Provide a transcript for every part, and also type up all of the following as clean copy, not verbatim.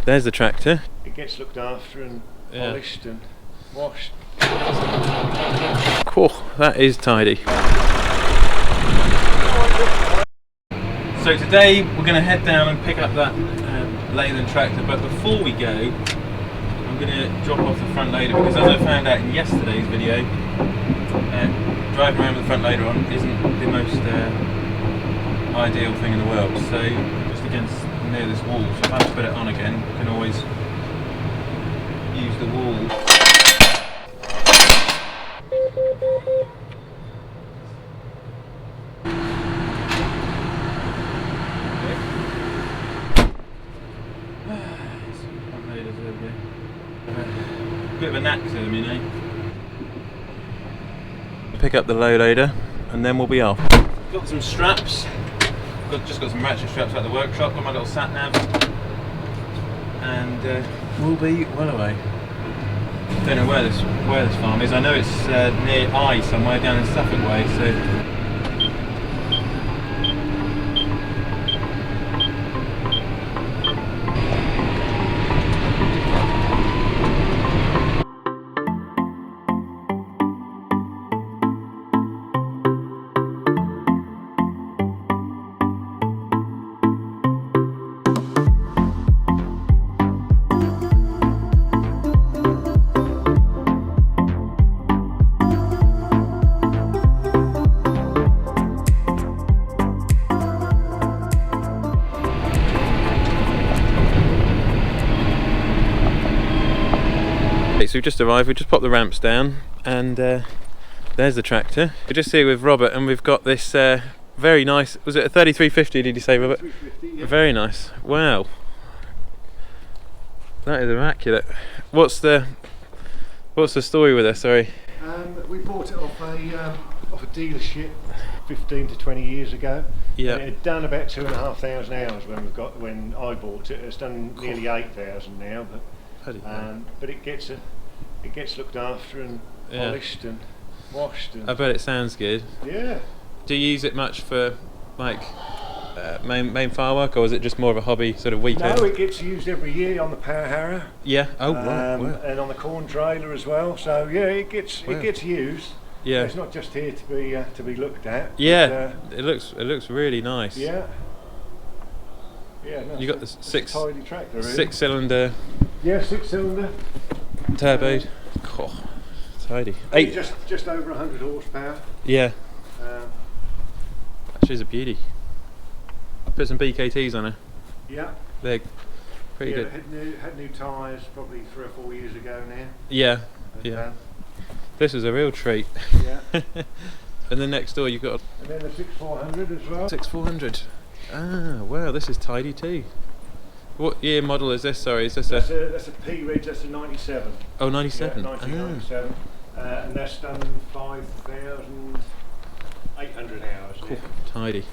There's the tractor. It gets looked after and polished and washed. Cool, that is tidy. So today we're going to head down and pick up that Leyland tractor, but before we go I'm going to drop off the front loader, because as I found out in yesterday's video, driving around with the front loader on isn't the most ideal thing in the world. So just against near this wall, so if I have to put it on again, I can always use the wall. Bit of a knack to them, you know. Pick up the low loader and then we'll be off. Got some straps. Just got some ratchet straps out of the workshop. Got my little sat nav, and we'll be well away. Don't know where this farm is. I know it's near Eye somewhere down in Suffolk way. So. So we've just arrived, we just popped the ramps down, and there's the tractor. We're just here with Robert, and we've got this very nice, was it a 3350 did you say, Robert? 350, yeah. Very nice, wow. That is immaculate. What's the story with this, sorry? We bought it off a dealership 15 to 20 years ago. Yeah. And it had done about 2,500 hours when I bought it. It's done nearly 8,000 now, but it gets looked after and polished and washed. And I bet it sounds good. Yeah. Do you use it much for like main farm work, or is it just more of a hobby sort of weekend? No, it gets used every year on the power harrow. Yeah. Oh right. Wow. And on the corn trailer as well. So yeah, it gets used. Yeah. It's not just here to be looked at. Yeah. But, it looks really nice. Yeah. Yeah. No, you got the tidy tractor, really. 6-cylinder. Yeah, 6-cylinder. Turboed. Oh, tidy. Just over 100 horsepower. Yeah. She's a beauty. Put some BKTs on her. Yeah. They're pretty good. Had new tyres probably 3 or 4 years ago now. Yeah. Yeah. This is a real treat. Yeah. And then next door you've got. And then the 6400 as well. 6400. Ah, wow, this is tidy too. What year model is this? Sorry, is this that's a P-Ridge, that's a 97. Oh, 97. Yeah, 1997. And that's done 5,800 hours. Cool. Tidy.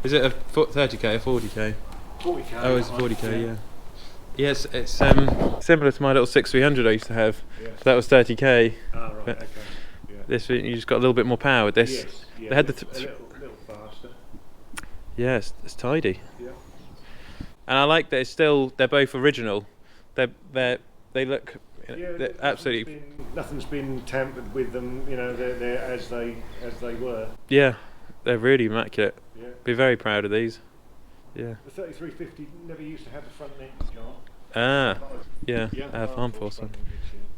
Is it a 30k or 40k? 40k. Oh, it's 40k, yeah. Yes, it's similar to my little 6300 I used to have. Yeah. So that was 30k. Ah, right, okay. Yeah. This, you just got a little bit more power with this. Yes, yeah, they had a little faster. Yeah, it's tidy. Yeah. And I like that they're both original. They look absolutely. Nothing's been tampered with them. You know, they're as they were. Yeah, they're really immaculate. Yeah. Be very proud of these. Yeah. The 3350 never used to have the front linkage on. Ah, yeah, farm force one.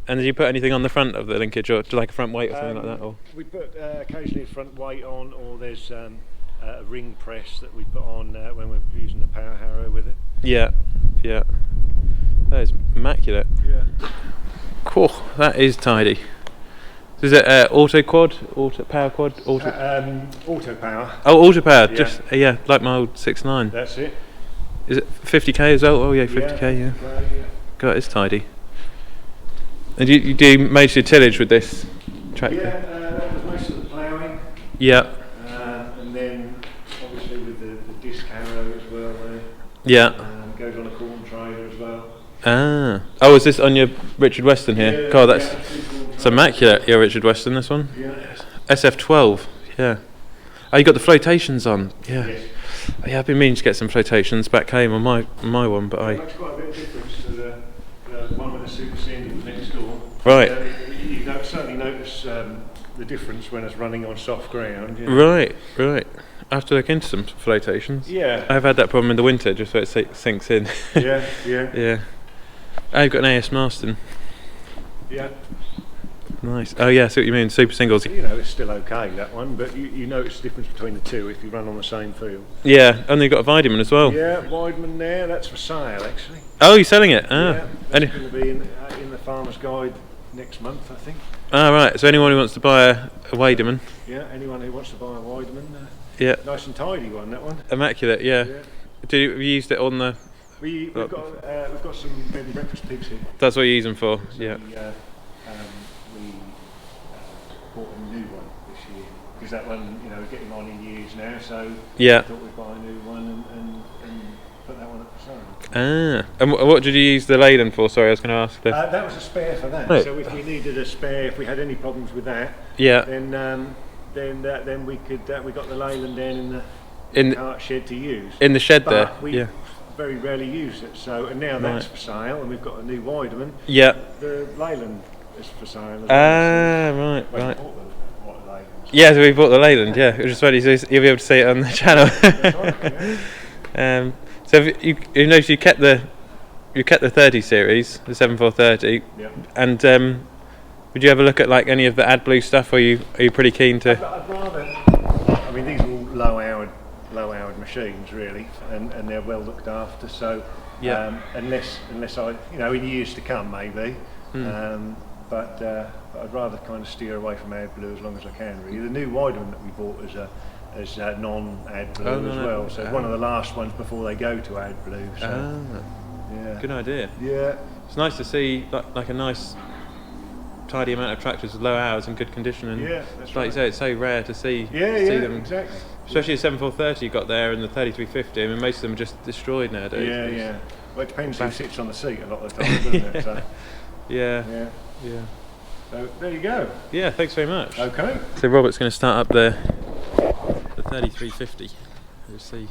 And did you put anything on the front of the linkage, or like a front weight or something like that? Or? We put occasionally a front weight on, or there's a ring press that we put on when we're using the power harrow with it. Yeah. That is immaculate. Yeah. Cool, that is tidy. Is it auto power quad? Auto power. Oh, auto power, yeah. like my old 6.9. That's it. Is it 50k as well? Oh yeah, 50k, yeah. God, it's tidy. And you do most of your tillage with this tractor? Yeah, that was most of the ploughing. Yeah. And then obviously with the disc harrow as well. Yeah. Goes on a corn trailer as well. Ah. Oh, is this on your Richard Weston here? Yeah, God, that's it's immaculate. Your Richard Weston, this one. Yeah. SF12. Yeah. Oh, you got the flotations on. Yeah. Yes. Yeah, I've been meaning to get some flotations back home on my one, but It makes quite a bit of difference to the one with the super singles next door. Right. You certainly notice the difference when it's running on soft ground. You know. Right. I have to look into some flotations. Yeah. I've had that problem in the winter, just so it sinks in. Yeah. Yeah. I've got an AS Marston. Yeah. Nice. Oh yeah, I see what you mean. Super singles. It's still okay, that one, but you notice the difference between the two if you run on the same field. Yeah, and they've got a Weidemann as well. Yeah, Weidemann there. That's for sale, actually. Oh, you're selling it? Ah. Yeah, that's going to be in the Farmer's Guide next month, I think. Ah, right. So anyone who wants to buy a Weidemann. Yeah, anyone who wants to buy a Weidemann. Yeah. Nice and tidy one, that one. Immaculate, yeah. Do you use it on the? We've got some bed and breakfast pigs here. That's what you use them for. So yeah. We bought a new one this year because that one, getting on in years now. So yeah. I thought we'd buy a new one and put that one up for sale. Ah, and what did you use the Leyland for? Sorry, I was going to ask. That was a spare for that. Right. So if we needed a spare, if we had any problems with that, yeah. Then we could we got the Leyland down in the cart shed to use. In the shed there. We very rarely use it. So now that's for sale, and we've got a new Weidemann. Yeah. The Leyland is for sale. Right. Yeah, so we bought the Leyland. Yeah, it was just funny. So you'll be able to see it on the channel. That's right, yeah. So you noticed you kept the 30 series, the 7430. Yeah. And would you ever look at like any of the AdBlue stuff, or are you pretty keen to? I'd rather. I mean, these are all low-hourd machines, really, and they're well looked after. So, unless I, in years to come, maybe. But I'd rather kind of steer away from AdBlue as long as I can. Really, the new Weidemann that we bought is non-AdBlue as well. So one of the last ones before they go to AdBlue. So, yeah. Good idea. Yeah. It's nice to see like a nice tidy amount of tractors with low hours and good condition, and that's like you say, it's so rare to see them. Exactly. Especially the 7430 you got there and the 3350. I mean, most of them are just destroyed nowadays. Yeah. Well, it depends who sits on the seat a lot of the time, doesn't it? So. Yeah. So there you go. Yeah, thanks very much. Okay. So Robert's going to start up the 3350. We'll see.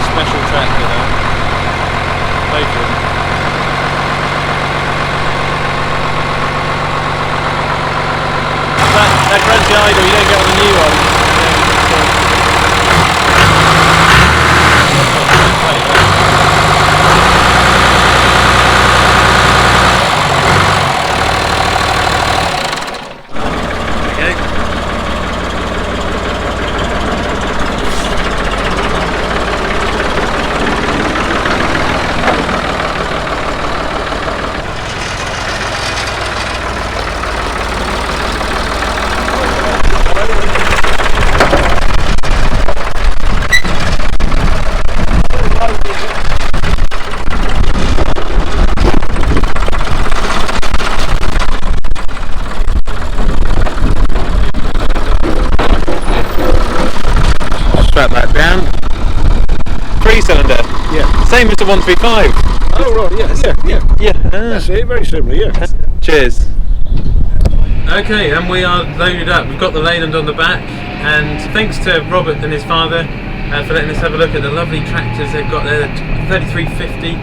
Special tractor though. Both of them. That crunchy idle you don't get on the new one. Strap that down. 3-cylinder. Yeah. Same as the 135. Oh right. Yeah. That's it. Very similar. Yeah. Cheers. Okay, and we are loaded up. We've got the Leyland on the back, and thanks to Robert and his father for letting us have a look at the lovely tractors they've got there. The 3350,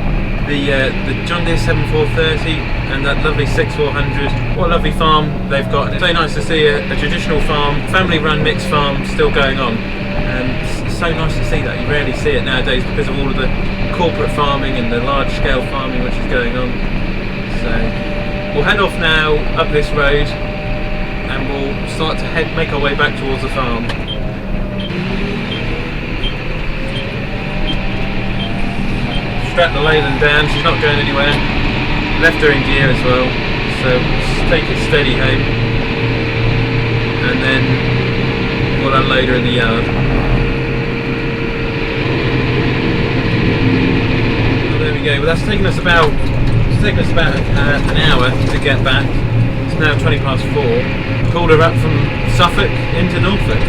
the John Deere 7430, and that lovely 6400. What a lovely farm they've got. It's so nice to see a traditional farm, family-run mixed farm still going on. And it's so nice to see that. You rarely see it nowadays because of all of the corporate farming and the large-scale farming which is going on. So we'll head off now up this road, and we'll start to make our way back towards the farm. Strap the Leyland down, she's not going anywhere. Left her in gear as well, so just take it steady home, and then we'll unload her in the yard. Well, there we go. Well, that's taken us about an hour to get back. It's now 4:20. Pulled her up from Suffolk into Norfolk.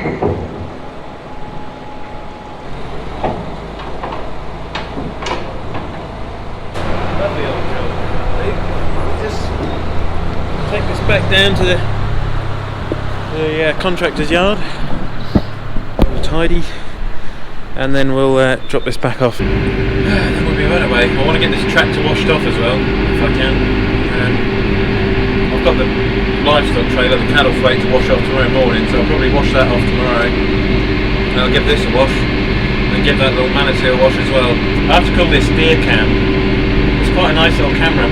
Lovely old job. Just take this back down to the contractor's yard, all tidy, and then we'll drop this back off. Then we'll be right away. I want to get this tractor washed off as well, if I can. I've got the livestock trailer, the cattle freight, to wash off tomorrow morning, so I'll probably wash that off tomorrow. And I'll give this a wash, and give that little manatee a wash as well. I have to call this deer cam. It's quite a nice little camera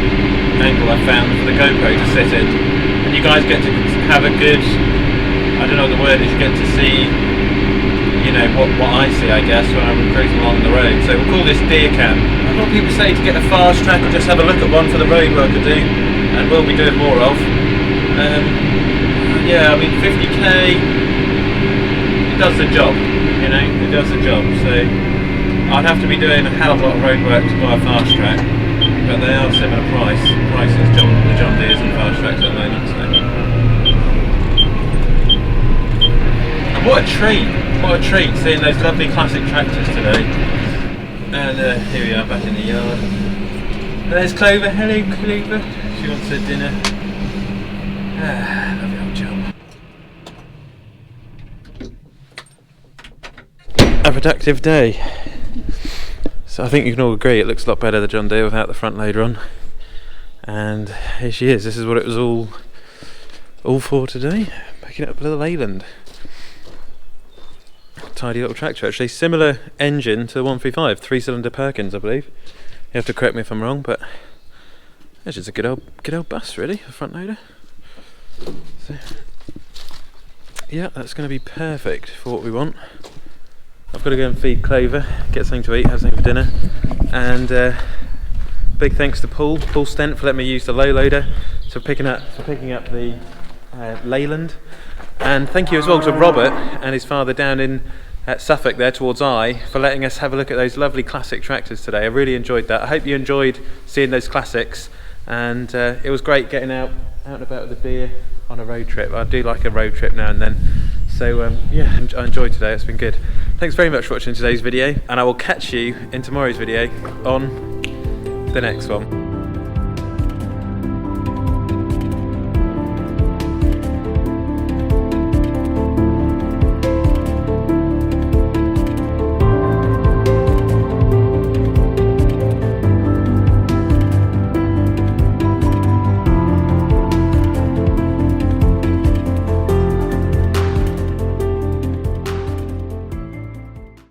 angle I found for the GoPro to sit in, and you guys get to have a good, I don't know what the word is, you get to see, you know, what I see, I guess, when I'm cruising along the road. So we'll call this deer cam. A lot of people say to get a fast track or just have a look at one for the road work I do, and we'll be doing more of. Yeah, I mean 50k, it does the job, you know, it does the job. So I'd have to be doing a hell of a lot of road work to buy a fast track, but they are similar prices, the John Deeres and fast tracks at the moment. So. And what a treat seeing those lovely classic tractors today. And here we are back in the yard. There's Clover. Hello Clover. She wants her dinner. Lovely old job. A productive day. So I think you can all agree it looks a lot better, the John Deere, without the front loader on. And here she is. This is what it was all for today. Picking up a little Leyland. Tidy little tractor, actually. Similar engine to the 135, 3-cylinder Perkins, I believe. You have to correct me if I'm wrong, but it's just a good old bus, really, a front loader. So, yeah, that's going to be perfect for what we want. I've got to go and feed Clover, get something to eat, have something for dinner, and big thanks to Paul Stent for letting me use the low loader for picking up the Leyland, and thank you as well to Robert and his father down in Suffolk there towards for letting us have a look at those lovely classic tractors today. I really enjoyed that. I hope you enjoyed seeing those classics, and it was great getting out and about with the deer on a road trip. I do like a road trip now and then, so yeah, I enjoyed today. It's been good. Thanks very much for watching today's video, and I will catch you in tomorrow's video on the next one.